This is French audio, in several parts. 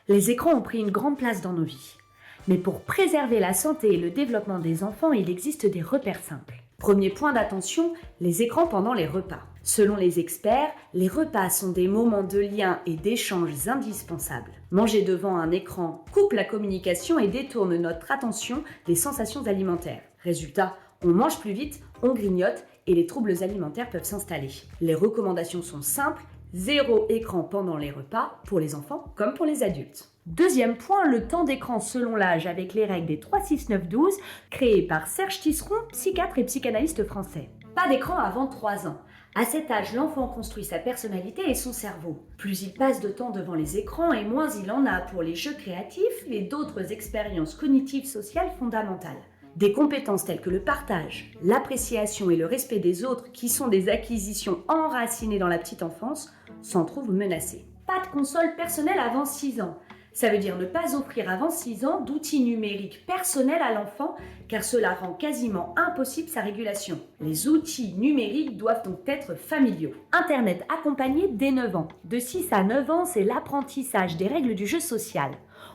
Les écrans ont pris une grande place dans nos vies. Mais pour préserver la santé et le développement des enfants, il existe des repères simples. Premier point d'attention, les écrans pendant les repas. Selon les experts, les repas sont des moments de lien et d'échanges indispensables. Manger devant un écran coupe la communication et détourne notre attention des sensations alimentaires. Résultat, on mange plus vite, on grignote et les troubles alimentaires peuvent s'installer. Les recommandations sont simples, 0 écran pendant les repas, pour les enfants comme pour les adultes. Deuxième point, le temps d'écran selon l'âge avec les règles des 3, 6, 9, 12, créées par Serge Tisseron, psychiatre et psychanalyste français. Pas d'écran avant 3 ans. À cet âge, l'enfant construit sa personnalité et son cerveau. Plus il passe de temps devant les écrans et moins il en a pour les jeux créatifs et d'autres expériences cognitives sociales fondamentales. Des compétences telles que le partage, l'appréciation et le respect des autres, qui sont des acquisitions enracinées dans la petite enfance, s'en trouvent menacées. Pas de console personnelle avant 6 ans. Ça veut dire ne pas offrir avant 6 ans d'outils numériques personnels à l'enfant, car cela rend quasiment impossible sa régulation. Les outils numériques doivent donc être familiaux. Internet accompagné dès 9 ans. De 6 à 9 ans, c'est l'apprentissage des règles du jeu social.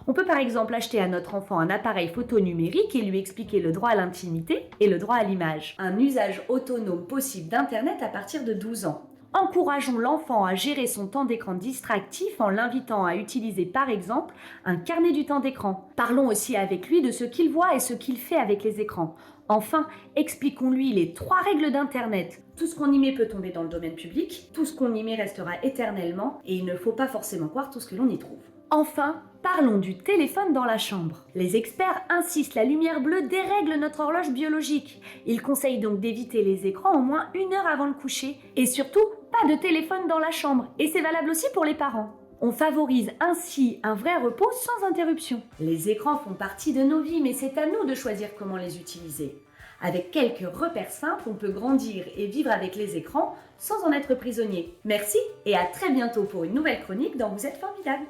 On peut par exemple acheter à notre enfant un appareil photo numérique et lui expliquer le droit à l'intimité et le droit à l'image. Un usage autonome possible d'Internet à partir de 12 ans. Encourageons l'enfant à gérer son temps d'écran distractif en l'invitant à utiliser par exemple un carnet du temps d'écran. Parlons aussi avec lui de ce qu'il voit et ce qu'il fait avec les écrans. Enfin, expliquons-lui les 3 règles d'Internet. Tout ce qu'on y met peut tomber dans le domaine public, tout ce qu'on y met restera éternellement et il ne faut pas forcément croire tout ce que l'on y trouve. Enfin, parlons du téléphone dans la chambre. Les experts insistent, la lumière bleue dérègle notre horloge biologique. Ils conseillent donc d'éviter les écrans au moins 1 heure avant le coucher. Et surtout, pas de téléphone dans la chambre. Et c'est valable aussi pour les parents. On favorise ainsi un vrai repos sans interruption. Les écrans font partie de nos vies, mais c'est à nous de choisir comment les utiliser. Avec quelques repères simples, on peut grandir et vivre avec les écrans sans en être prisonnier. Merci et à très bientôt pour une nouvelle chronique dans Vous êtes formidable.